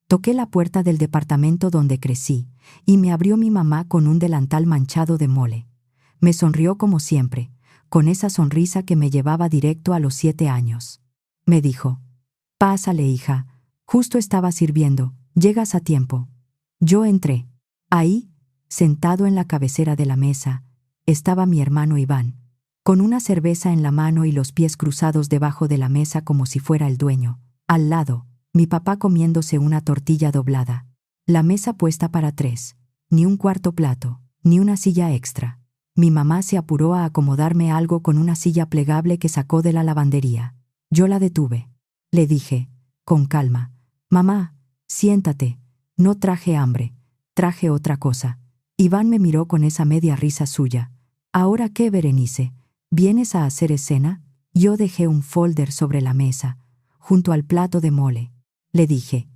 Toqué la puerta del departamento donde crecí, y me abrió mi mamá con un delantal manchado de mole. Me sonrió como siempre, con esa sonrisa que me llevaba directo a los 7 años. Me dijo: «Pásale, hija, justo estaba sirviendo, llegas a tiempo». Yo entré. Ahí, sentado en la cabecera de la mesa, estaba mi hermano Iván, con una cerveza en la mano y los pies cruzados debajo de la mesa como si fuera el dueño. Al lado, mi papá comiéndose una tortilla doblada. La mesa puesta para 3. Ni un cuarto plato, ni una silla extra. Mi mamá se apuró a acomodarme algo con una silla plegable que sacó de la lavandería. Yo la detuve. Le dije, con calma: «Mamá, siéntate. No traje hambre, traje otra cosa». Iván me miró con esa media risa suya. «¿Ahora qué, Berenice? ¿Vienes a hacer escena?». Yo dejé un folder sobre la mesa, junto al plato de mole. Le dije: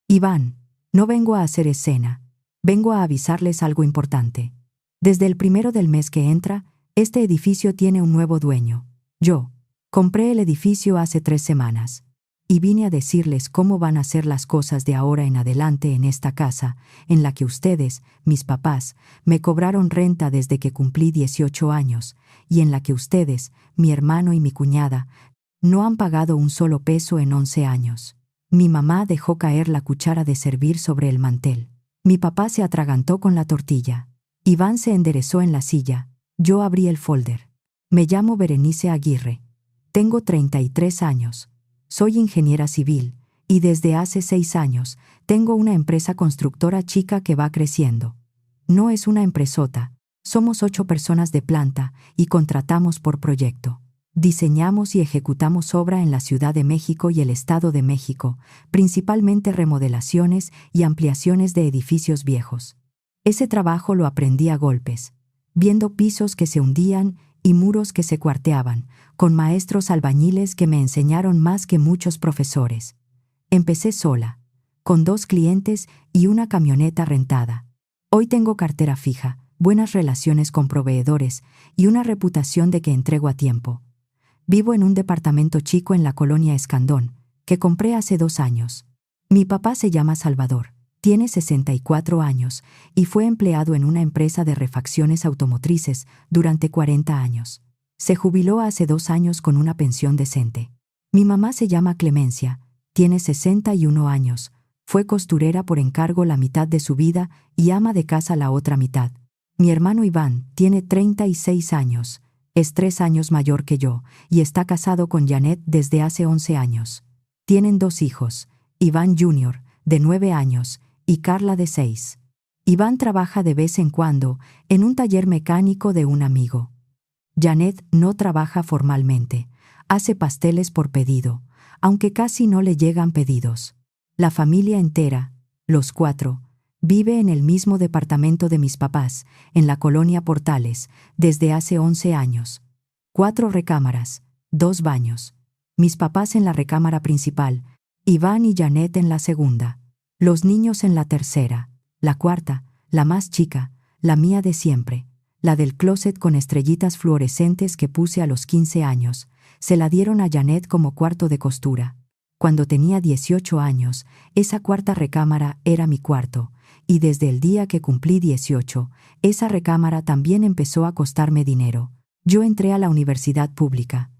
«Iván, no vengo a hacer escena. Vengo a avisarles algo importante. Desde el 1 del mes que entra, este edificio tiene un nuevo dueño. Yo compré el edificio hace 3 semanas. Y vine a decirles cómo van a ser las cosas de ahora en adelante en esta casa, en la que ustedes, mis papás, me cobraron renta desde que cumplí 18 años, y en la que ustedes, mi hermano y mi cuñada, no han pagado un solo peso en 11 años». Mi mamá dejó caer la cuchara de servir sobre el mantel. Mi papá se atragantó con la tortilla. Iván se enderezó en la silla. Yo abrí el folder. «Me llamo Berenice Aguirre. Tengo 33 años. Soy ingeniera civil, y desde hace 6 años tengo una empresa constructora chica que va creciendo. No es una empresota. Somos 8 personas de planta y contratamos por proyecto. Diseñamos y ejecutamos obra en la Ciudad de México y el Estado de México, principalmente remodelaciones y ampliaciones de edificios viejos. Ese trabajo lo aprendí a golpes, viendo pisos que se hundían y muros que se cuarteaban, con maestros albañiles que me enseñaron más que muchos profesores. Empecé sola, con 2 clientes y una camioneta rentada. Hoy tengo cartera fija, buenas relaciones con proveedores y una reputación de que entrego a tiempo. Vivo en un departamento chico en la colonia Escandón, que compré hace 2 años. Mi papá se llama Salvador, tiene 64 años y fue empleado en una empresa de refacciones automotrices durante 40 años. Se jubiló hace 2 años con una pensión decente. Mi mamá se llama Clemencia, tiene 61 años, fue costurera por encargo la mitad de su vida y ama de casa la otra mitad. Mi hermano Iván tiene 36 años. Es 3 años mayor que yo y está casado con Janet desde hace 11 años. Tienen 2 hijos, Iván Jr., de 9 años, y Carla, de 6. Iván trabaja de vez en cuando en un taller mecánico de un amigo. Janet no trabaja formalmente, hace pasteles por pedido, aunque casi no le llegan pedidos. La familia entera, los 4, vive en el mismo departamento de mis papás, en la colonia Portales, desde hace 11 años. 4 recámaras, 2 baños. Mis papás en la recámara principal, Iván y Janet en la segunda. Los niños en la tercera, la cuarta, la más chica, la mía de siempre, la del closet con estrellitas fluorescentes que puse a los 15 años. Se la dieron a Janet como cuarto de costura. Cuando tenía 18 años, esa cuarta recámara era mi cuarto, y desde el día que cumplí 18, esa recámara también empezó a costarme dinero. Yo entré a la universidad pública,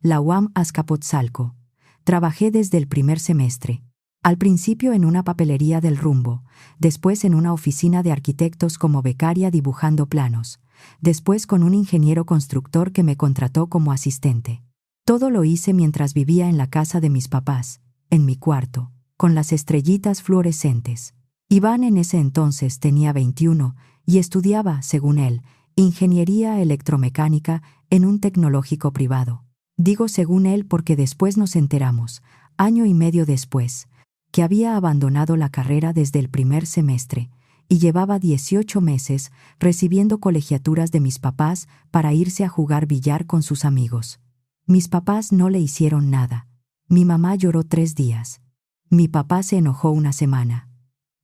la UAM Azcapotzalco. Trabajé desde el primer semestre. Al principio en una papelería del Rumbo, después en una oficina de arquitectos como becaria dibujando planos, después con un ingeniero constructor que me contrató como asistente. Todo lo hice mientras vivía en la casa de mis papás, en mi cuarto, con las estrellitas fluorescentes. Iván en ese entonces tenía 21 y estudiaba, según él, ingeniería electromecánica en un tecnológico privado. Digo según él porque después nos enteramos, año y medio después, que había abandonado la carrera desde el primer semestre y llevaba 18 meses recibiendo colegiaturas de mis papás para irse a jugar billar con sus amigos. Mis papás no le hicieron nada. Mi mamá lloró 3 días. Mi papá se enojó una semana.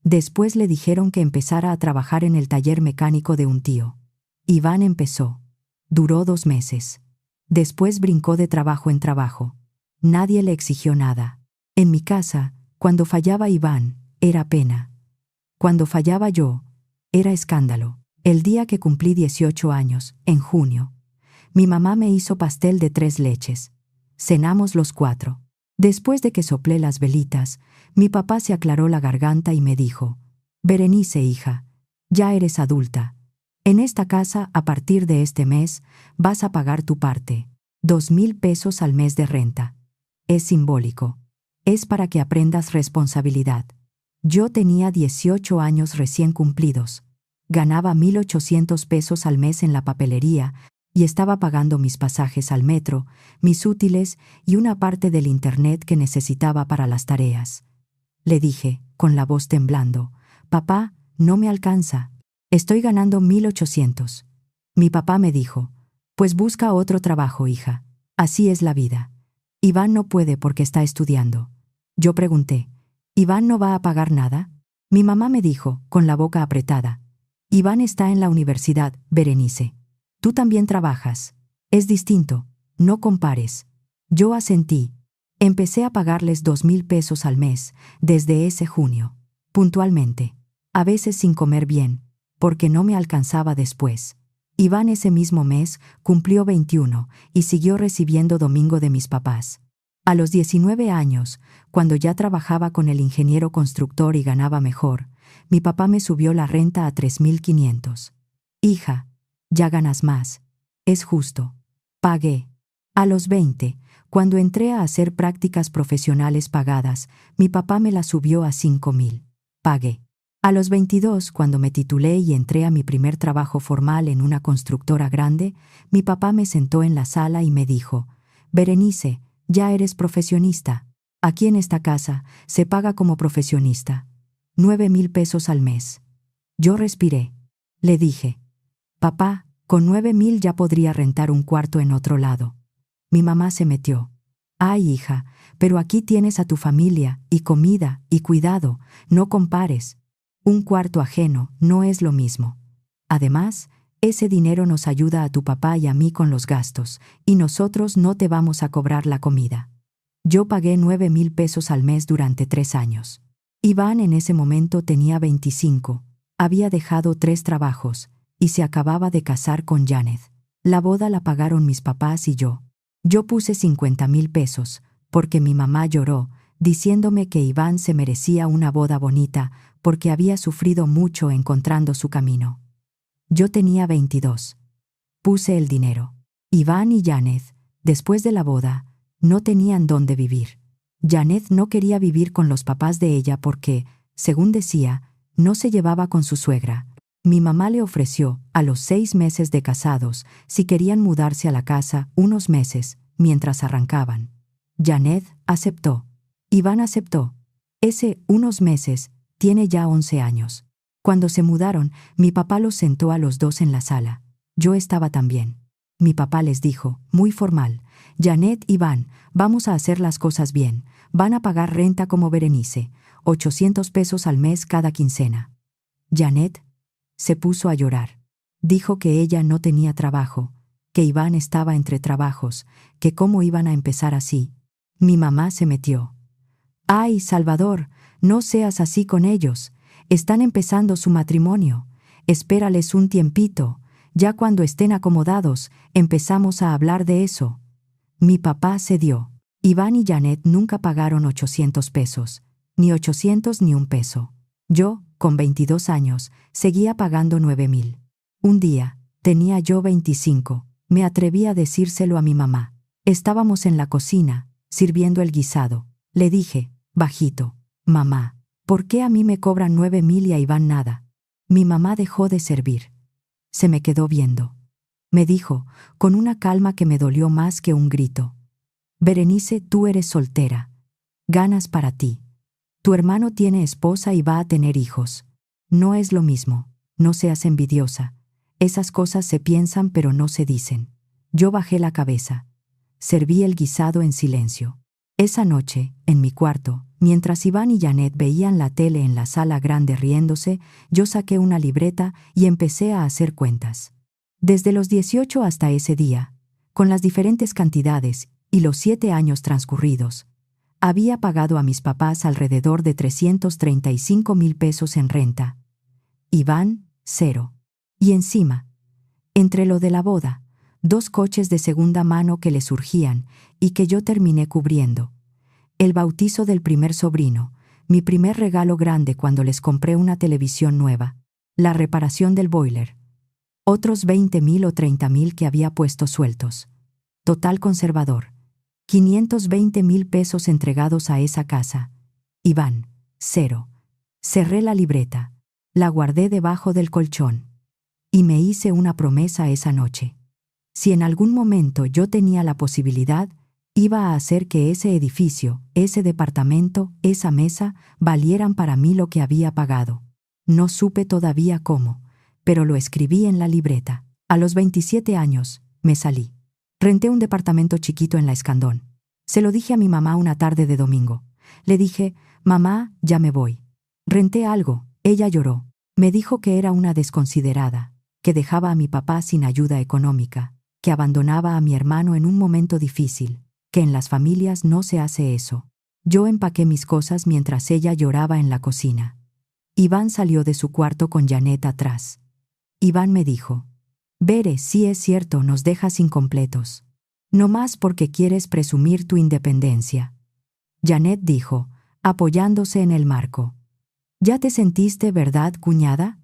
Después le dijeron que empezara a trabajar en el taller mecánico de un tío. Iván empezó. Duró 2 meses. Después brincó de trabajo en trabajo. Nadie le exigió nada. En mi casa, cuando fallaba Iván, era pena. Cuando fallaba yo, era escándalo. El día que cumplí 18 años, en junio, mi mamá me hizo pastel de 3 leches. Cenamos los 4. Después de que soplé las velitas, mi papá se aclaró la garganta y me dijo: «Berenice, hija, ya eres adulta. En esta casa, a partir de este mes, vas a pagar tu parte, 2,000 pesos al mes de renta. Es simbólico. Es para que aprendas responsabilidad». Yo tenía 18 años recién cumplidos. Ganaba 1,800 pesos al mes en la papelería y estaba pagando mis pasajes al metro, mis útiles y una parte del internet que necesitaba para las tareas. Le dije, con la voz temblando: «Papá, no me alcanza. Estoy ganando 1,800». Mi papá me dijo: «Pues busca otro trabajo, hija. Así es la vida. Iván no puede porque está estudiando». Yo pregunté: «¿Iván no va a pagar nada?». Mi mamá me dijo, con la boca apretada: «Iván está en la universidad, Berenice. Tú también trabajas. Es distinto. No compares». Yo asentí. Empecé a pagarles 2,000 pesos al mes, desde ese junio. Puntualmente. A veces sin comer bien, porque no me alcanzaba después. Iván ese mismo mes cumplió 21 y siguió recibiendo domingo de mis papás. A los 19 años, cuando ya trabajaba con el ingeniero constructor y ganaba mejor, mi papá me subió la renta a 3,500. «Hija, ya ganas más. Es justo». Pagué. A los 20, cuando entré a hacer prácticas profesionales pagadas, mi papá me la subió a 5,000. Pagué. A los 22, cuando me titulé y entré a mi primer trabajo formal en una constructora grande, mi papá me sentó en la sala y me dijo: «Berenice, ya eres profesionista. Aquí en esta casa se paga como profesionista. 9,000 pesos al mes». Yo respiré. Le dije: «Papá, con 9,000 ya podría rentar un cuarto en otro lado». Mi mamá se metió: «Ay, hija, pero aquí tienes a tu familia, y comida, y cuidado. No compares. Un cuarto ajeno no es lo mismo. Además, ese dinero nos ayuda a tu papá y a mí con los gastos, y nosotros no te vamos a cobrar la comida». Yo pagué 9,000 pesos al mes durante 3 años. Iván en ese momento tenía 25, había dejado 3 trabajos, y se acababa de casar con Janet. La boda la pagaron mis papás y yo. Yo puse 50,000 pesos, porque mi mamá lloró, diciéndome que Iván se merecía una boda bonita, porque había sufrido mucho encontrando su camino. Yo tenía 22. Puse el dinero. Iván y Janet, después de la boda, no tenían dónde vivir. Janet no quería vivir con los papás de ella porque, según decía, no se llevaba con su suegra. Mi mamá le ofreció, a los 6 meses de casados, si querían mudarse a la casa unos meses, mientras arrancaban. Janet aceptó. Iván aceptó. Ese unos meses tiene ya 11 años. Cuando se mudaron, mi papá los sentó a los 2 en la sala. Yo estaba también. Mi papá les dijo, muy formal: «Janet, Iván, vamos a hacer las cosas bien. Van a pagar renta como Berenice, 800 pesos al mes cada quincena». Janet se puso a llorar. Dijo que ella no tenía trabajo, que Iván estaba entre trabajos, que cómo iban a empezar así. Mi mamá se metió. «Ay, Salvador, no seas así con ellos. Están empezando su matrimonio. Espérales un tiempito. Ya cuando estén acomodados, empezamos a hablar de eso». Mi papá cedió. Iván y Janet nunca pagaron 800 pesos. Ni 800 ni un peso. Yo, con 22 años, seguía pagando 9,000. Un día, tenía yo 25, me atreví a decírselo a mi mamá. Estábamos en la cocina, sirviendo el guisado. Le dije, bajito: «Mamá, ¿por qué a mí me cobran 9,000 y a Iván nada?». Mi mamá dejó de servir. Se me quedó viendo. Me dijo, con una calma que me dolió más que un grito: «Berenice, tú eres soltera. Ganas para ti. Tu hermano tiene esposa y va a tener hijos. No es lo mismo. No seas envidiosa. Esas cosas se piensan pero no se dicen». Yo bajé la cabeza. Serví el guisado en silencio. Esa noche, en mi cuarto, mientras Iván y Janet veían la tele en la sala grande riéndose, yo saqué una libreta y empecé a hacer cuentas. Desde los 18 hasta ese día, con las diferentes cantidades y los 7 años transcurridos, Había pagado a mis papás alrededor de 335,000 pesos en renta. Iván, 0. Y encima, entre lo de la boda, 2 coches de segunda mano que le surgían y que yo terminé cubriendo. El bautizo del primer sobrino, mi primer regalo grande cuando les compré una televisión nueva, la reparación del boiler, otros 20,000 o 30,000 que había puesto sueltos. Total conservador. 520,000 pesos entregados a esa casa. Iván, 0. Cerré la libreta, la guardé debajo del colchón y me hice una promesa esa noche. Si en algún momento yo tenía la posibilidad, iba a hacer que ese edificio, ese departamento, esa mesa, valieran para mí lo que había pagado. No supe todavía cómo, pero lo escribí en la libreta. A los 27 años, me salí. Renté un departamento chiquito en La Escandón. Se lo dije a mi mamá una tarde de domingo. Le dije, mamá, ya me voy. Renté algo. Ella lloró. Me dijo que era una desconsiderada, que dejaba a mi papá sin ayuda económica, que abandonaba a mi hermano en un momento difícil, que en las familias no se hace eso. Yo empaqué mis cosas mientras ella lloraba en la cocina. Iván salió de su cuarto con Janet atrás. Iván me dijo, Bere, sí es cierto, nos dejas incompletos. No más porque quieres presumir tu independencia. Janet dijo, apoyándose en el marco. ¿Ya te sentiste, verdad, cuñada?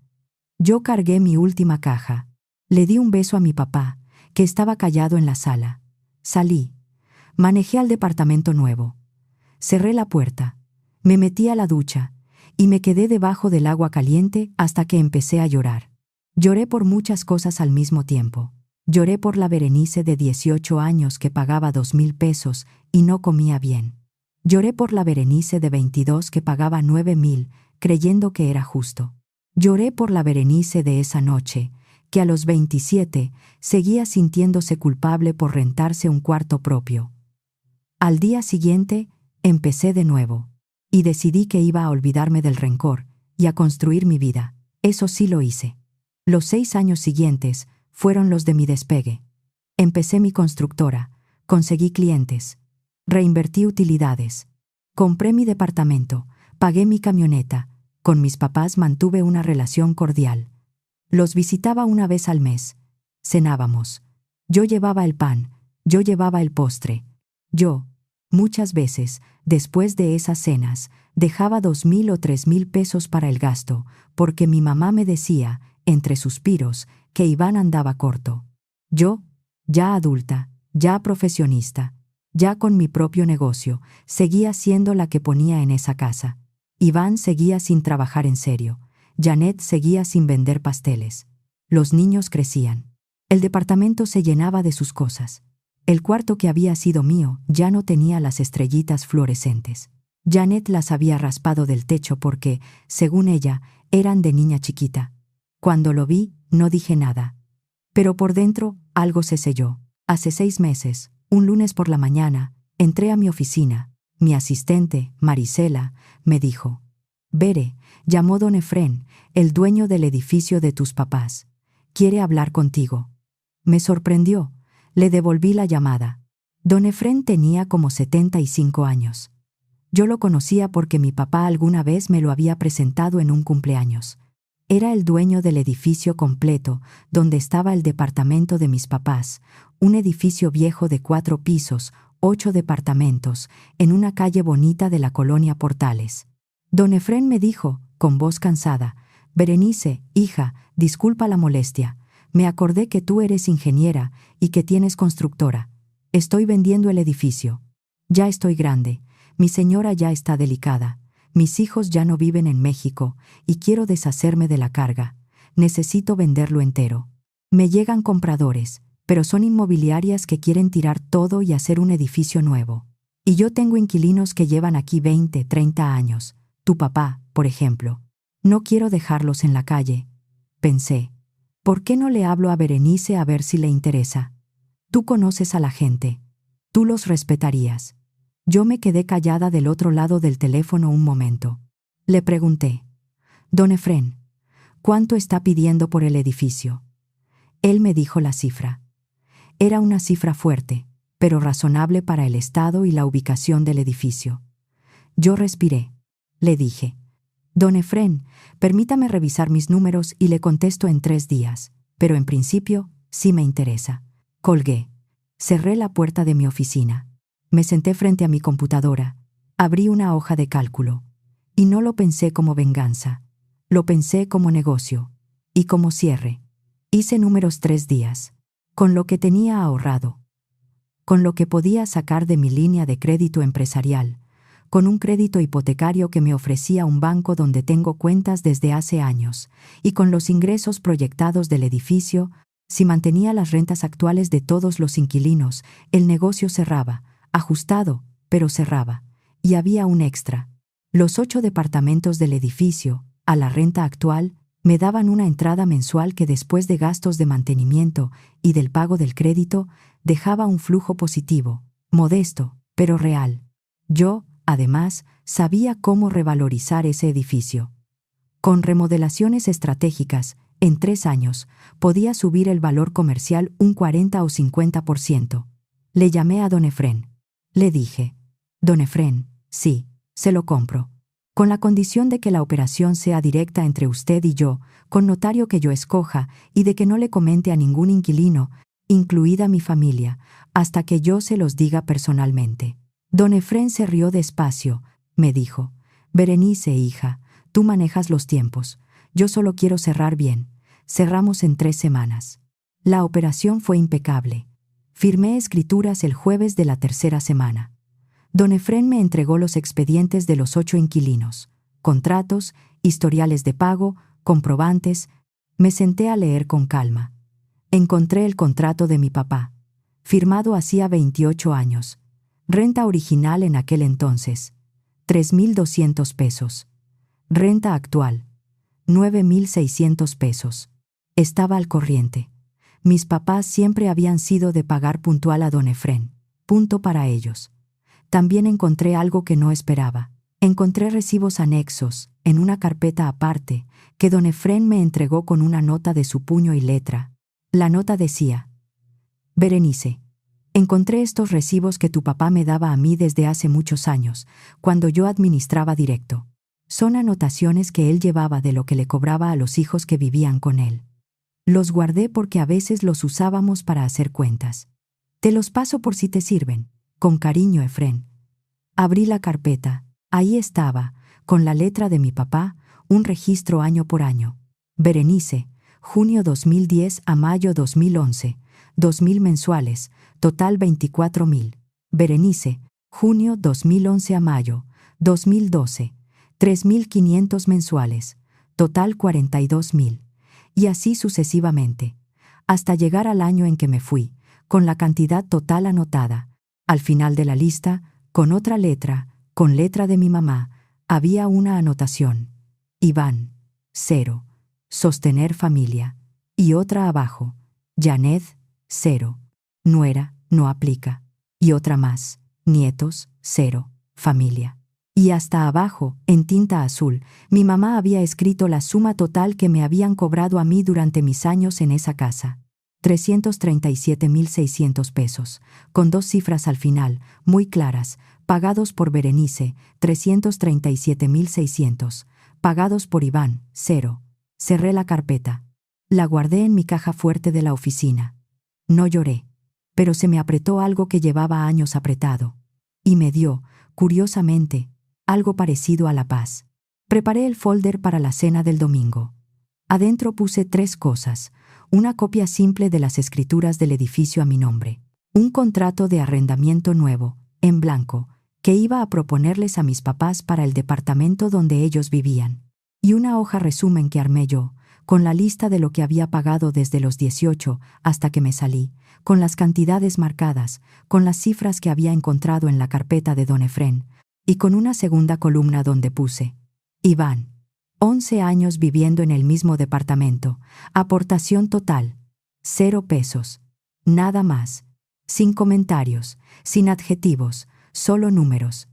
Yo cargué mi última caja. Le di un beso a mi papá, que estaba callado en la sala. Salí. Manejé al departamento nuevo. Cerré la puerta. Me metí a la ducha y me quedé debajo del agua caliente hasta que empecé a llorar. Lloré por muchas cosas al mismo tiempo. Lloré por la Berenice de 18 años que pagaba 2,000 pesos y no comía bien. Lloré por la Berenice de 22 que pagaba 9,000, creyendo que era justo. Lloré por la Berenice de esa noche, que a los 27 seguía sintiéndose culpable por rentarse un cuarto propio. Al día siguiente, empecé de nuevo, y decidí que iba a olvidarme del rencor y a construir mi vida. Eso sí lo hice. Los 6 años siguientes fueron los de mi despegue. Empecé mi constructora, conseguí clientes, reinvertí utilidades, compré mi departamento, pagué mi camioneta, con mis papás mantuve una relación cordial. Los visitaba una vez al mes, cenábamos, yo llevaba el pan, yo llevaba el postre, yo, muchas veces, después de esas cenas, dejaba 2,000 o 3,000 pesos para el gasto, porque mi mamá me decía, entre suspiros, que Iván andaba corto. Yo, ya adulta, ya profesionista, ya con mi propio negocio, seguía siendo la que ponía en esa casa. Iván seguía sin trabajar en serio. Janet seguía sin vender pasteles. Los niños crecían. El departamento se llenaba de sus cosas. El cuarto que había sido mío ya no tenía las estrellitas fluorescentes. Janet las había raspado del techo porque, según ella, eran de niña chiquita. Cuando lo vi, no dije nada. Pero por dentro, algo se selló. Hace 6 meses, un lunes por la mañana, entré a mi oficina. Mi asistente, Marisela, me dijo, Bere, llamó don Efrén, el dueño del edificio de tus papás. Quiere hablar contigo. Me sorprendió. Le devolví la llamada. Don Efrén tenía como 75 años. Yo lo conocía porque mi papá alguna vez me lo había presentado en un cumpleaños. Era el dueño del edificio completo, donde estaba el departamento de mis papás, un edificio viejo de 4 pisos, 8 departamentos, en una calle bonita de la colonia Portales. Don Efrén me dijo, con voz cansada, Berenice, hija, disculpa la molestia. Me acordé que tú eres ingeniera y que tienes constructora. Estoy vendiendo el edificio. Ya estoy grande. Mi señora ya está delicada. Mis hijos ya no viven en México y quiero deshacerme de la carga. Necesito venderlo entero. Me llegan compradores, pero son inmobiliarias que quieren tirar todo y hacer un edificio nuevo. Y yo tengo inquilinos que llevan aquí 20, 30 años. Tu papá, por ejemplo. No quiero dejarlos en la calle. Pensé, ¿por qué no le hablo a Berenice a ver si le interesa? Tú conoces a la gente. Tú los respetarías. Yo me quedé callada del otro lado del teléfono un momento. Le pregunté, Don Efrén, ¿cuánto está pidiendo por el edificio? Él me dijo la cifra. Era una cifra fuerte, pero razonable para el estado y la ubicación del edificio. Yo respiré. Le dije: Don Efrén, permítame revisar mis números y le contesto en 3 días, pero en principio sí me interesa. Colgué. Cerré la puerta de mi oficina. Me senté frente a mi computadora. Abrí una hoja de cálculo. Y no lo pensé como venganza. Lo pensé como negocio. Y como cierre. Hice números 3 días. Con lo que tenía ahorrado. Con lo que podía sacar de mi línea de crédito empresarial. Con un crédito hipotecario que me ofrecía un banco donde tengo cuentas desde hace años. Y con los ingresos proyectados del edificio. Si mantenía las rentas actuales de todos los inquilinos, el negocio cerraba, ajustado, pero cerraba. Y había un extra. Los 8 departamentos del edificio, a la renta actual, me daban una entrada mensual que después de gastos de mantenimiento y del pago del crédito, dejaba un flujo positivo, modesto, pero real. Yo, además, sabía cómo revalorizar ese edificio. Con remodelaciones estratégicas, en 3 años, podía subir el valor comercial un 40 o 50%. Le llamé a don Efrén. Le dije: Don Efrén, sí, se lo compro. Con la condición de que la operación sea directa entre usted y yo, con notario que yo escoja, y de que no le comente a ningún inquilino, incluida mi familia, hasta que yo se los diga personalmente. Don Efrén se rió despacio. Me dijo: Berenice, hija, tú manejas los tiempos. Yo solo quiero cerrar bien. Cerramos en 3 semanas. La operación fue impecable. Firmé escrituras el jueves de la 3ª semana. Don Efrén me entregó los expedientes de los 8 inquilinos, contratos, historiales de pago, comprobantes. Me senté a leer con calma. Encontré el contrato de mi papá, firmado hacía 28 años. Renta original en aquel entonces, 3,200 pesos. Renta actual, 9,600 pesos. Estaba al corriente. Mis papás siempre habían sido de pagar puntual a don Efrén. Punto para ellos. También encontré algo que no esperaba. Encontré recibos anexos, en una carpeta aparte, que don Efrén me entregó con una nota de su puño y letra. La nota decía: Berenice, encontré estos recibos que tu papá me daba a mí desde hace muchos años, cuando yo administraba directo. Son anotaciones que él llevaba de lo que le cobraba a los hijos que vivían con él. Los guardé porque a veces los usábamos para hacer cuentas. Te los paso por si te sirven. Con cariño, Efrén. Abrí la carpeta. Ahí estaba, con la letra de mi papá, un registro año por año. Berenice, junio 2010 a mayo 2011, 2,000 mensuales, total 24,000. Berenice, junio 2011 a mayo, 2012, 3,500 mensuales, total 42,000. Y así sucesivamente, hasta llegar al año en que me fui, con la cantidad total anotada. Al final de la lista, con otra letra, con letra de mi mamá, había una anotación: Iván, 0, sostener familia, y otra abajo: Janet, 0, nuera, no aplica, y otra más: nietos, 0, familia. Y hasta abajo, en tinta azul, mi mamá había escrito la suma total que me habían cobrado a mí durante mis años en esa casa. 337,600 pesos, con 2 cifras al final, muy claras: pagados por Berenice, 337,600, pagados por Iván, 0. Cerré la carpeta. La guardé en mi caja fuerte de la oficina. No lloré, pero se me apretó algo que llevaba años apretado. Y me dio, curiosamente, algo parecido a la paz. Preparé el folder para la cena del domingo. Adentro puse 3 cosas: una copia simple de las escrituras del edificio a mi nombre, un contrato de arrendamiento nuevo, en blanco, que iba a proponerles a mis papás para el departamento donde ellos vivían, y una hoja resumen que armé yo, con la lista de lo que había pagado desde los 18 hasta que me salí, con las cantidades marcadas, con las cifras que había encontrado en la carpeta de don Efrén, y con una segunda columna donde puse: Iván, 11 años viviendo en el mismo departamento, aportación total, 0 pesos, nada más, sin comentarios, sin adjetivos, solo números.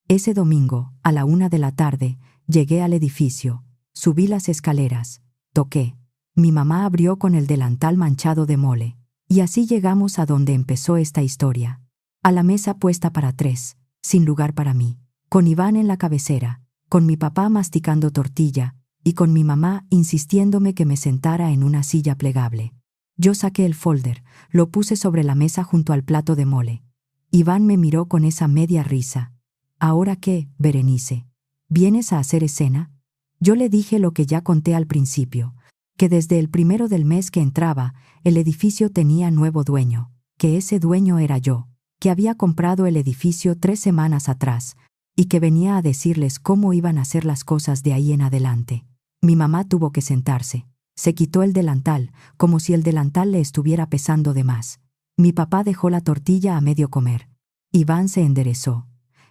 Ese domingo, a la 1 de la tarde, llegué al edificio, subí las escaleras, toqué. Mi mamá abrió con el delantal manchado de mole, y así llegamos a donde empezó esta historia. A la mesa puesta para 3, sin lugar para mí. con Iván en la cabecera, con mi papá masticando tortilla y con mi mamá insistiéndome que me sentara en una silla plegable. Yo saqué el folder, lo puse sobre la mesa junto al plato de mole. Iván me miró con esa media risa. ¿Ahora qué, Berenice? ¿Vienes a hacer escena? Yo le dije lo que ya conté al principio, que desde el primero del mes que entraba, el edificio tenía nuevo dueño, que ese dueño era yo, que había comprado el edificio 3 semanas atrás, y que venía a decirles cómo iban a ser las cosas de ahí en adelante. Mi mamá tuvo que sentarse. Se quitó el delantal, como si el delantal le estuviera pesando de más. Mi papá dejó la tortilla a medio comer. Iván se enderezó.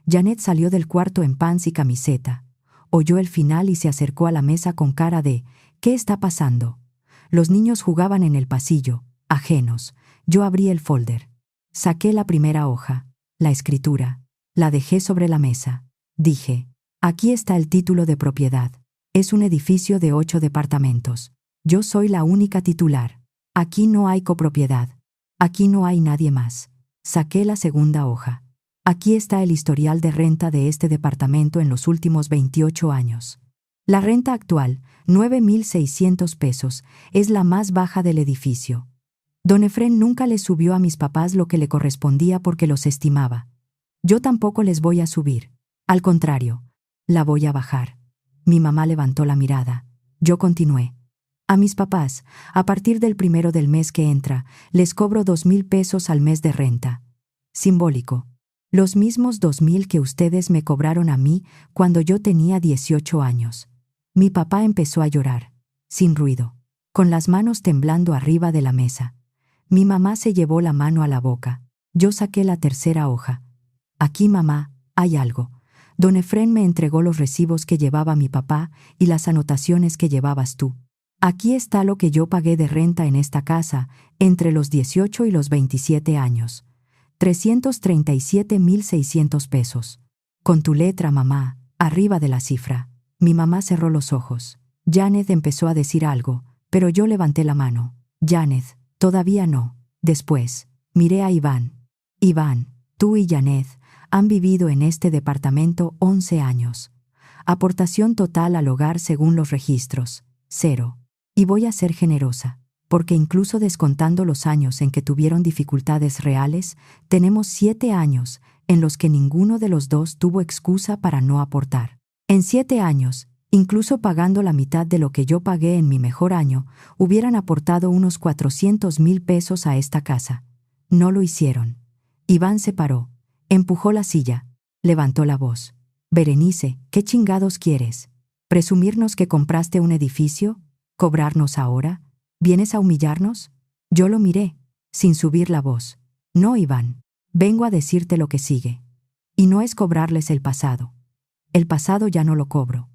Janet salió del cuarto en pants y camiseta. Oyó el final y se acercó a la mesa con cara de «¿Qué está pasando?». Los niños jugaban en el pasillo, ajenos. Yo abrí el folder. Saqué la primera hoja, la escritura. La dejé sobre la mesa. Dije, aquí está el título de propiedad. Es un edificio de 8 departamentos. Yo soy la única titular. Aquí no hay copropiedad. Aquí no hay nadie más. Saqué la segunda hoja. Aquí está el historial de renta de este departamento en los últimos 28 años. La renta actual, 9.600 pesos, es la más baja del edificio. Don Efrén nunca les subió a mis papás lo que le correspondía porque los estimaba. Yo tampoco les voy a subir. Al contrario, la voy a bajar. Mi mamá levantó la mirada. Yo continué. A mis papás, a partir del primero del mes que entra, les cobro 2.000 pesos al mes de renta. Simbólico. Los mismos 2.000 que ustedes me cobraron a mí cuando yo tenía 18 años. Mi papá empezó a llorar, sin ruido, con las manos temblando arriba de la mesa. Mi mamá se llevó la mano a la boca. Yo saqué la tercera hoja. Aquí, mamá, hay algo. Don Efrén me entregó los recibos que llevaba mi papá y las anotaciones que llevabas tú. Aquí está lo que yo pagué de renta en esta casa entre los 18 y los 27 años. 337.600 pesos. Con tu letra, mamá, arriba de la cifra. Mi mamá cerró los ojos. Janet empezó a decir algo, pero yo levanté la mano. Janet, todavía no. Después, miré a Iván. Iván, tú y Janet han vivido en este departamento 11 años. Aportación total al hogar según los registros, 0. Y voy a ser generosa, porque incluso descontando los años en que tuvieron dificultades reales, tenemos 7 años en los que ninguno de los dos tuvo excusa para no aportar. En 7 años, incluso pagando la mitad de lo que yo pagué en mi mejor año, hubieran aportado unos 400.000 pesos a esta casa. No lo hicieron. Iván se paró, empujó la silla, levantó la voz. Berenice, ¿qué chingados quieres? ¿Presumirnos que compraste un edificio? ¿Cobrarnos ahora? ¿Vienes a humillarnos? Yo lo miré, sin subir la voz. No, Iván. Vengo a decirte lo que sigue. Y no es cobrarles el pasado. El pasado ya no lo cobro.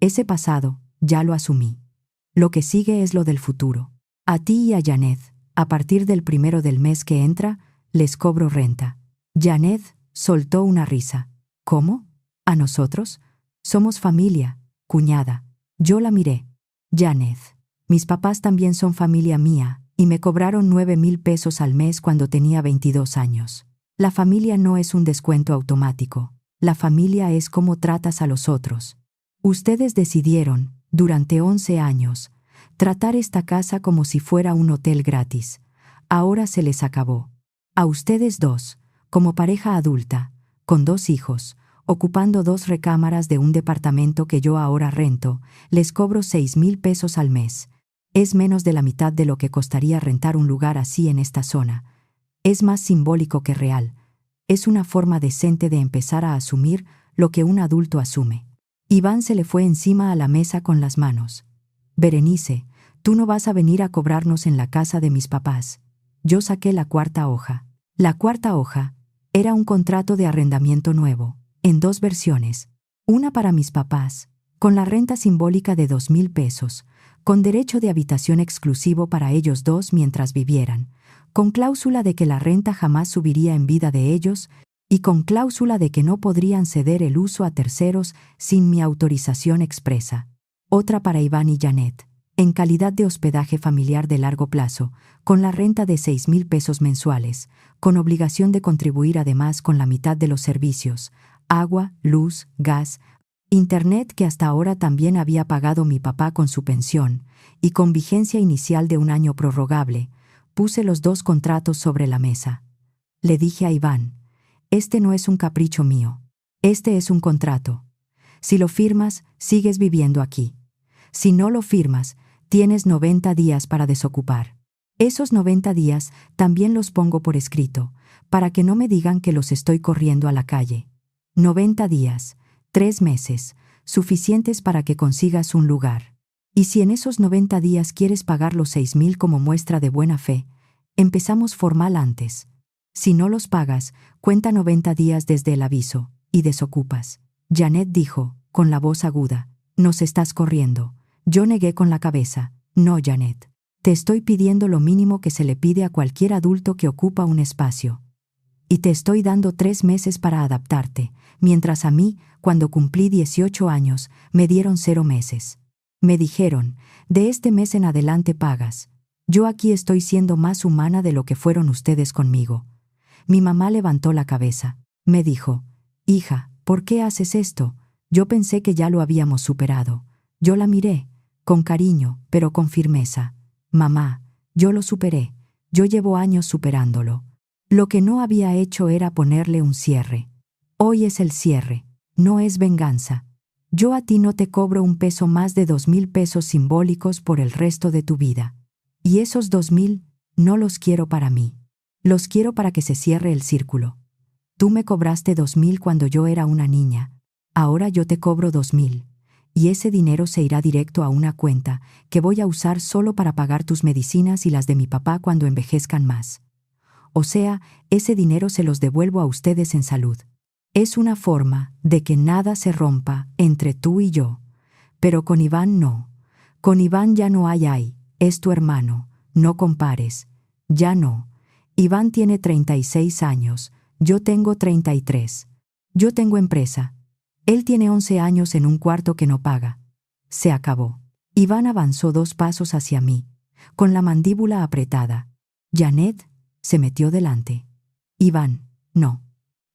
Ese pasado ya lo asumí. Lo que sigue es lo del futuro. A ti y a Janet, a partir del primero del mes que entra, les cobro renta. Janet soltó una risa. ¿Cómo? ¿A nosotros? Somos familia, cuñada. Yo la miré. Janet, mis papás también son familia mía y me cobraron 9.000 pesos al mes cuando tenía 22 años. La familia no es un descuento automático. La familia es cómo tratas a los otros. Ustedes decidieron, durante 11 años, tratar esta casa como si fuera un hotel gratis. Ahora se les acabó. A ustedes dos, como pareja adulta, con 2 hijos, ocupando 2 recámaras de un departamento que yo ahora rento, les cobro 6.000 pesos al mes. Es menos de la mitad de lo que costaría rentar un lugar así en esta zona. Es más simbólico que real. Es una forma decente de empezar a asumir lo que un adulto asume. Iván se le fue encima a la mesa con las manos. Berenice, tú no vas a venir a cobrarnos en la casa de mis papás. Yo saqué la 4ª hoja. La 4ª hoja era un contrato de arrendamiento nuevo, en 2 versiones. Una para mis papás, con la renta simbólica de 2.000 pesos, con derecho de habitación exclusivo para ellos 2 mientras vivieran, con cláusula de que la renta jamás subiría en vida de ellos y con cláusula de que no podrían ceder el uso a terceros sin mi autorización expresa. Otra para Iván y Janet, en calidad de hospedaje familiar de largo plazo, con la renta de 6.000 pesos mensuales, con obligación de contribuir además con la mitad de los servicios, agua, luz, gas, internet que hasta ahora también había pagado mi papá con su pensión, y con vigencia inicial de 1 año prorrogable. Puse los 2 contratos sobre la mesa. Le dije a Iván: este no es un capricho mío. Este es un contrato. Si lo firmas, sigues viviendo aquí. Si no lo firmas, tienes 90 días para desocupar. Esos 90 días también los pongo por escrito, para que no me digan que los estoy corriendo a la calle. 90 días, 3 meses, suficientes para que consigas un lugar. Y si en esos 90 días quieres pagar los 6,000 como muestra de buena fe, empezamos formal antes. Si no los pagas, cuenta 90 días desde el aviso, y desocupas. Janet dijo, con la voz aguda: nos estás corriendo. Yo negué con la cabeza: no, Janet. Te estoy pidiendo lo mínimo que se le pide a cualquier adulto que ocupa un espacio. Y te estoy dando 3 meses para adaptarte, mientras a mí, cuando cumplí 18 años, me dieron 0 meses. Me dijeron: de este mes en adelante pagas. Yo aquí estoy siendo más humana de lo que fueron ustedes conmigo. Mi mamá levantó la cabeza. Me dijo: hija, ¿por qué haces esto? Yo pensé que ya lo habíamos superado. Yo la miré, con cariño, pero con firmeza. Mamá, yo lo superé. Yo llevo años superándolo. Lo que no había hecho era ponerle un cierre. Hoy es el cierre, no es venganza. Yo a ti no te cobro un peso más de 2,000 pesos simbólicos por el resto de tu vida. Y esos 2,000 no los quiero para mí. Los quiero para que se cierre el círculo. Tú me cobraste 2,000 cuando yo era una niña. Ahora yo te cobro 2,000. Y ese dinero se irá directo a una cuenta que voy a usar solo para pagar tus medicinas y las de mi papá cuando envejezcan más. O sea, ese dinero se los devuelvo a ustedes en salud. Es una forma de que nada se rompa entre tú y yo. Pero con Iván no. Con Iván ya no hay, es tu hermano, no compares. Ya no. Iván tiene 36 años, yo tengo 33. Yo tengo empresa. Él tiene 11 años en un cuarto que no paga. Se acabó. Iván avanzó 2 pasos hacia mí, con la mandíbula apretada. Janet se metió delante. Iván, no.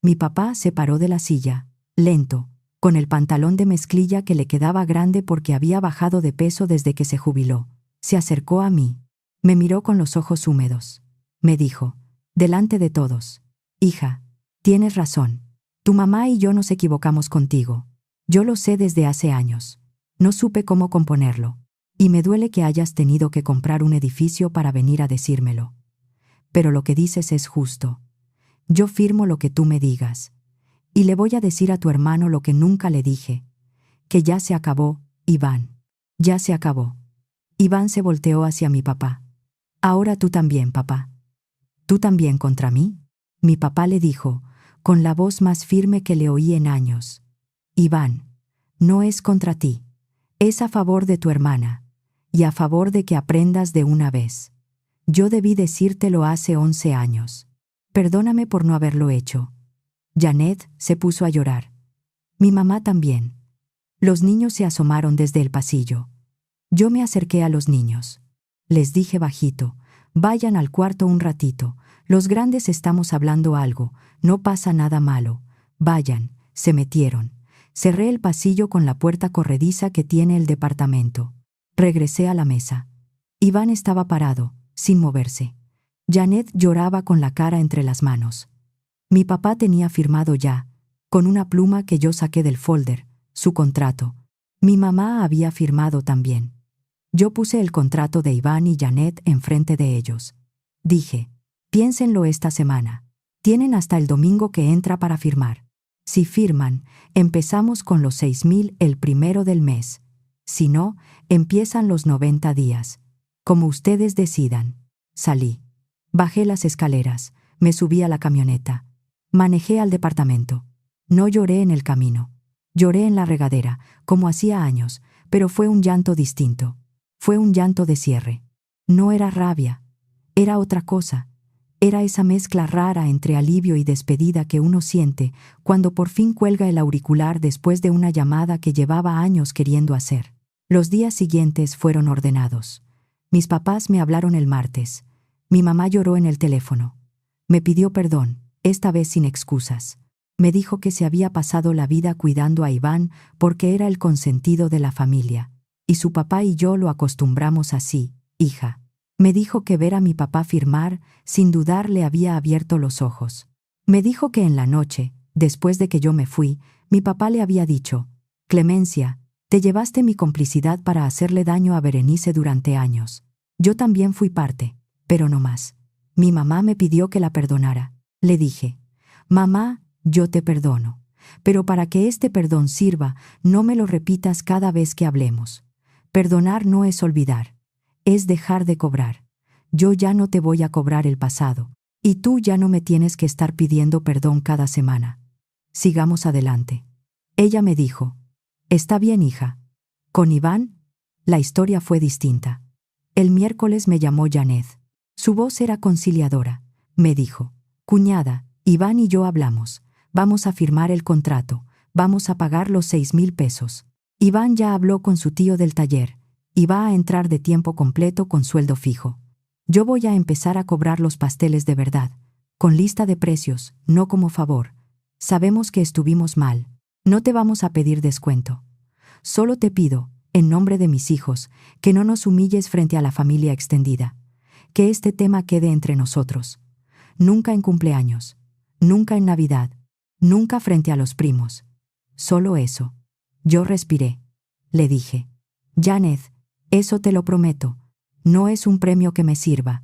Mi papá se paró de la silla, lento, con el pantalón de mezclilla que le quedaba grande porque había bajado de peso desde que se jubiló. Se acercó a mí. Me miró con los ojos húmedos. Me dijo, delante de todos: hija, tienes razón. Tu mamá y yo nos equivocamos contigo. Yo lo sé desde hace años. No supe cómo componerlo. Y me duele que hayas tenido que comprar un edificio para venir a decírmelo. Pero lo que dices es justo. Yo firmo lo que tú me digas. Y le voy a decir a tu hermano lo que nunca le dije. Que ya se acabó, Iván. Ya se acabó. Iván se volteó hacia mi papá. Ahora tú también, papá. ¿Tú también contra mí? Mi papá le dijo, con la voz más firme que le oí en años: Iván, no es contra ti. Es a favor de tu hermana. Y a favor de que aprendas de una vez. Yo debí decírtelo hace 11 años. Perdóname por no haberlo hecho. Janet se puso a llorar. Mi mamá también. Los niños se asomaron desde el pasillo. Yo me acerqué a los niños. Les dije bajito: vayan al cuarto un ratito. Los grandes estamos hablando algo. No pasa nada malo. Vayan. Se metieron. Cerré el pasillo con la puerta corrediza que tiene el departamento. Regresé a la mesa. Iván estaba parado, sin moverse. Janet lloraba con la cara entre las manos. Mi papá tenía firmado ya, con una pluma que yo saqué del folder, su contrato. Mi mamá había firmado también. Yo puse el contrato de Iván y Janet enfrente de ellos. Dije: piénsenlo esta semana. Tienen hasta el domingo que entra para firmar. Si firman, empezamos con los 6,000 el 1 del mes. Si no, empiezan los 90 días. Como ustedes decidan. Salí. Bajé las escaleras, me subí a la camioneta. Manejé al departamento. No lloré en el camino. Lloré en la regadera, como hacía años, pero fue un llanto distinto. Fue un llanto de cierre. No era rabia. Era otra cosa. Era esa mezcla rara entre alivio y despedida que uno siente cuando por fin cuelga el auricular después de una llamada que llevaba años queriendo hacer. Los días siguientes fueron ordenados. Mis papás me hablaron el martes. Mi mamá lloró en el teléfono. Me pidió perdón, esta vez sin excusas. Me dijo que se había pasado la vida cuidando a Iván porque era el consentido de la familia. Y su papá y yo lo acostumbramos así, hija. Me dijo que ver a mi papá firmar, sin dudar, le había abierto los ojos. Me dijo que en la noche, después de que yo me fui, mi papá le había dicho: Clemencia, te llevaste mi complicidad para hacerle daño a Berenice durante años. Yo también fui parte, pero no más. Mi mamá me pidió que la perdonara. Le dije: Mamá, yo te perdono, pero para que este perdón sirva, no me lo repitas cada vez que hablemos. Perdonar no es olvidar, es dejar de cobrar. Yo ya no te voy a cobrar el pasado, y tú ya no me tienes que estar pidiendo perdón cada semana. Sigamos adelante. Ella me dijo: Está bien, hija. Con Iván, la historia fue distinta. El miércoles me llamó Janet. Su voz era conciliadora. Me dijo: Cuñada, Iván y yo hablamos. Vamos a firmar el contrato. Vamos a pagar los 6,000 pesos. Iván ya habló con su tío del taller y va a entrar de tiempo completo con sueldo fijo. Yo voy a empezar a cobrar los pasteles de verdad, con lista de precios, no como favor. Sabemos que estuvimos mal. No te vamos a pedir descuento. Solo te pido, en nombre de mis hijos, que no nos humilles frente a la familia extendida. Que este tema quede entre nosotros. Nunca en cumpleaños, nunca en Navidad, nunca frente a los primos. Solo eso. Yo respiré. Le dije: Janet, eso te lo prometo. No es un premio que me sirva.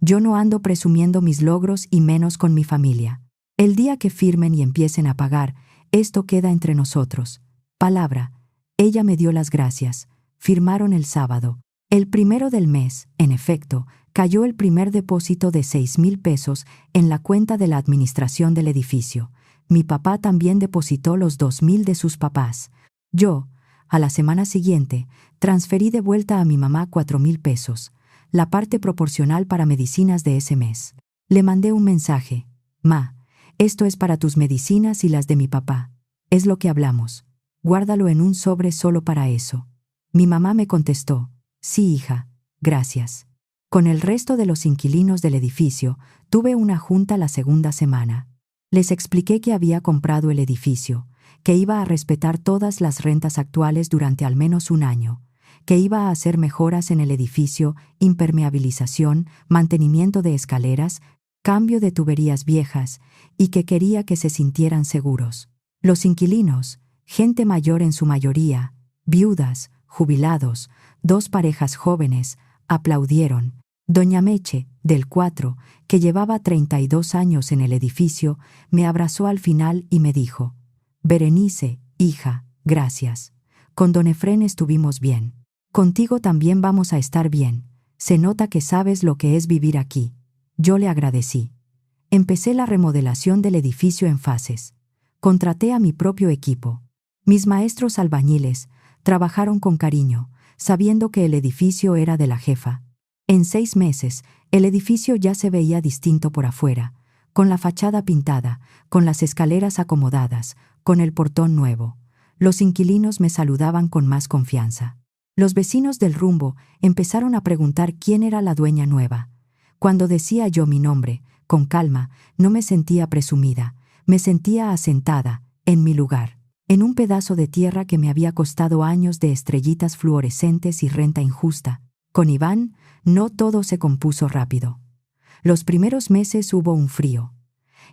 Yo no ando presumiendo mis logros y menos con mi familia. El día que firmen y empiecen a pagar, esto queda entre nosotros. Palabra. Ella me dio las gracias. Firmaron el sábado. El 1 del mes, en efecto, cayó el primer depósito de 6,000 pesos en la cuenta de la administración del edificio. Mi papá también depositó los 2,000 de sus papás. Yo, a la semana siguiente, transferí de vuelta a mi mamá 4,000 pesos, la parte proporcional para medicinas de ese mes. Le mandé un mensaje: Ma, esto es para tus medicinas y las de mi papá. Es lo que hablamos. Guárdalo en un sobre solo para eso. Mi mamá me contestó: Sí, hija, gracias. Con el resto de los inquilinos del edificio, tuve una junta la segunda semana. Les expliqué que había comprado el edificio, que iba a respetar todas las rentas actuales durante al menos un año, que iba a hacer mejoras en el edificio, impermeabilización, mantenimiento de escaleras, cambio de tuberías viejas, y que quería que se sintieran seguros. Los inquilinos, gente mayor en su mayoría, viudas, jubilados, 2 parejas jóvenes, aplaudieron. Doña Meche, del 4, que llevaba 32 años en el edificio, me abrazó al final y me dijo: Berenice, hija, gracias. Con don Efrén estuvimos bien. Contigo también vamos a estar bien. Se nota que sabes lo que es vivir aquí. Yo le agradecí. Empecé la remodelación del edificio en fases. Contraté a mi propio equipo. Mis maestros albañiles trabajaron con cariño, sabiendo que el edificio era de la jefa. En 6 meses, el edificio ya se veía distinto por afuera, con la fachada pintada, con las escaleras acomodadas, con el portón nuevo. Los inquilinos me saludaban con más confianza. Los vecinos del rumbo empezaron a preguntar quién era la dueña nueva. Cuando decía yo mi nombre, con calma, no me sentía presumida, me sentía asentada, en mi lugar, en un pedazo de tierra que me había costado años de estrellitas fluorescentes y renta injusta. Con Iván, no todo se compuso rápido. Los primeros meses hubo un frío.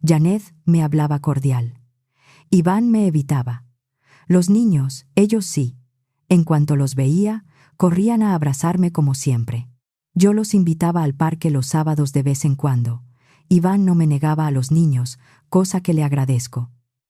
Janet me hablaba cordial. Iván me evitaba. Los niños, ellos sí. En cuanto los veía, corrían a abrazarme como siempre. Yo los invitaba al parque los sábados de vez en cuando. Iván no me negaba a los niños, cosa que le agradezco.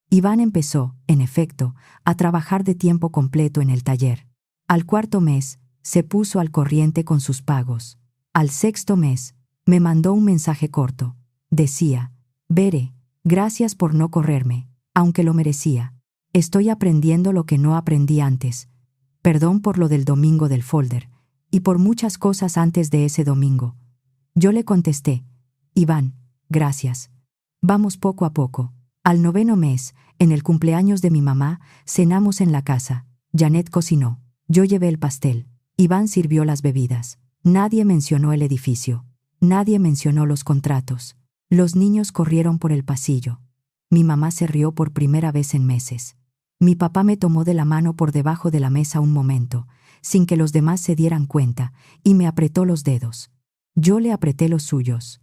Iván empezó, en efecto, a trabajar de tiempo completo en el taller. Al 4.º mes, se puso al corriente con sus pagos. Al 6.º mes, me mandó un mensaje corto. Decía: Bere, gracias por no correrme, aunque lo merecía. Estoy aprendiendo lo que no aprendí antes. Perdón por lo del domingo del folder, y por muchas cosas antes de ese domingo. Yo le contesté: Iván, gracias. Vamos poco a poco. Al 9.º mes, en el cumpleaños de mi mamá, cenamos en la casa. Janet cocinó. Yo llevé el pastel. Iván sirvió las bebidas. Nadie mencionó el edificio. Nadie mencionó los contratos. Los niños corrieron por el pasillo. Mi mamá se rió por primera vez en meses. Mi papá me tomó de la mano por debajo de la mesa un momento, sin que los demás se dieran cuenta, y me apretó los dedos. Yo le apreté los suyos.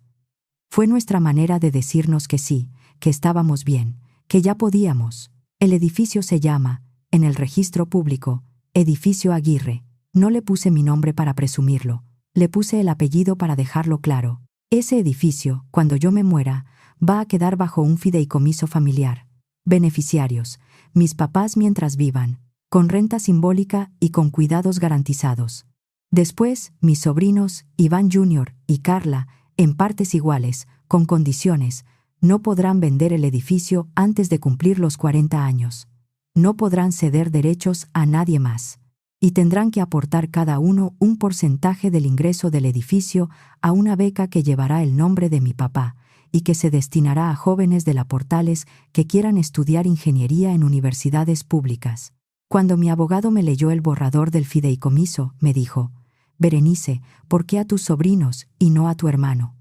Fue nuestra manera de decirnos que sí, que estábamos bien, que ya podíamos. El edificio se llama, en el registro público, Edificio Aguirre. No le puse mi nombre para presumirlo, le puse el apellido para dejarlo claro. Ese edificio, cuando yo me muera, va a quedar bajo un fideicomiso familiar. Beneficiarios, mis papás mientras vivan, con renta simbólica y con cuidados garantizados. Después, mis sobrinos, Iván Jr. y Carla, en partes iguales, con condiciones, no podrán vender el edificio antes de cumplir los 40 años. No podrán ceder derechos a nadie más. Y tendrán que aportar cada uno un porcentaje del ingreso del edificio a una beca que llevará el nombre de mi papá y que se destinará a jóvenes de la Portales que quieran estudiar ingeniería en universidades públicas. Cuando mi abogado me leyó el borrador del fideicomiso, me dijo: «Berenice, ¿por qué a tus sobrinos y no a tu hermano?».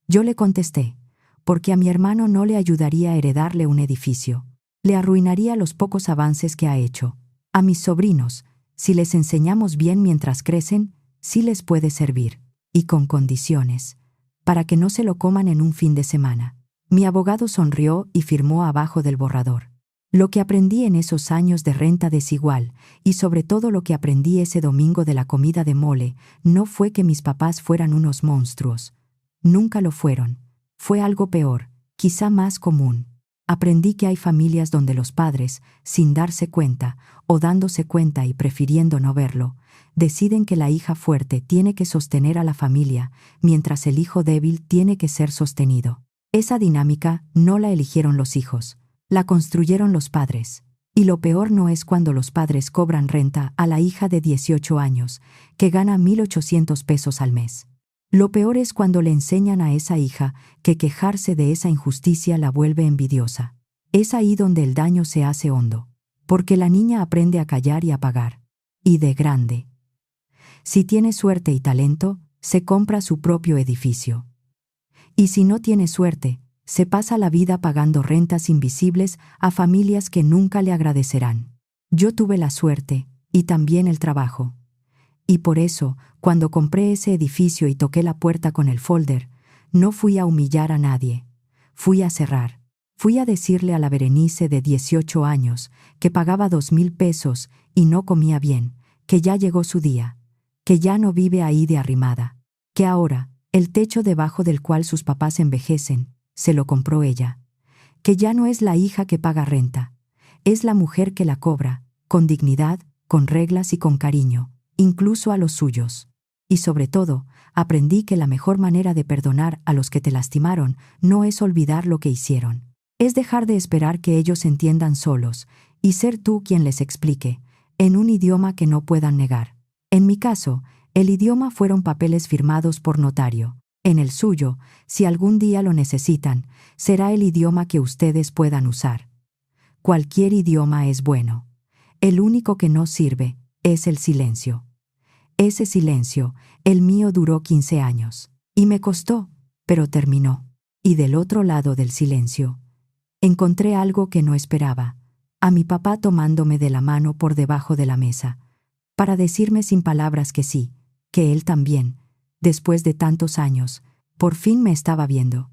Yo le contesté: «Porque a mi hermano no le ayudaría a heredarle un edificio. Le arruinaría los pocos avances que ha hecho. A mis sobrinos, si les enseñamos bien mientras crecen, sí les puede servir, y con condiciones, para que no se lo coman en un fin de semana». Mi abogado sonrió y firmó abajo del borrador. Lo que aprendí en esos años de renta desigual, y sobre todo lo que aprendí ese domingo de la comida de mole, no fue que mis papás fueran unos monstruos. Nunca lo fueron. Fue algo peor, quizá más común. Aprendí que hay familias donde los padres, sin darse cuenta, o dándose cuenta y prefiriendo no verlo, deciden que la hija fuerte tiene que sostener a la familia, mientras el hijo débil tiene que ser sostenido. Esa dinámica no la eligieron los hijos, la construyeron los padres. Y lo peor no es cuando los padres cobran renta a la hija de 18 años, que gana 1,800 pesos al mes. Lo peor es cuando le enseñan a esa hija que quejarse de esa injusticia la vuelve envidiosa. Es ahí donde el daño se hace hondo, porque la niña aprende a callar y a pagar. Y de grande, si tiene suerte y talento, se compra su propio edificio. Y si no tiene suerte, se pasa la vida pagando rentas invisibles a familias que nunca le agradecerán. Yo tuve la suerte, y también el trabajo. Y por eso, cuando compré ese edificio y toqué la puerta con el folder, no fui a humillar a nadie. Fui a cerrar. Fui a decirle a la Berenice de 18 años que pagaba 2,000 pesos y no comía bien, que ya llegó su día, que ya no vive ahí de arrimada, que ahora, el techo debajo del cual sus papás envejecen, se lo compró ella, que ya no es la hija que paga renta, es la mujer que la cobra, con dignidad, con reglas y con cariño, incluso a los suyos. Y sobre todo, aprendí que la mejor manera de perdonar a los que te lastimaron no es olvidar lo que hicieron. Es dejar de esperar que ellos entiendan solos y ser tú quien les explique, en un idioma que no puedan negar. En mi caso, el idioma fueron papeles firmados por notario. En el suyo, si algún día lo necesitan, será el idioma que ustedes puedan usar. Cualquier idioma es bueno. El único que no sirve es el silencio. Ese silencio, el mío, duró 15 años. Y me costó, pero terminó. Y del otro lado del silencio, encontré algo que no esperaba: a mi papá tomándome de la mano por debajo de la mesa, para decirme sin palabras que sí, que él también, después de tantos años, por fin me estaba viendo.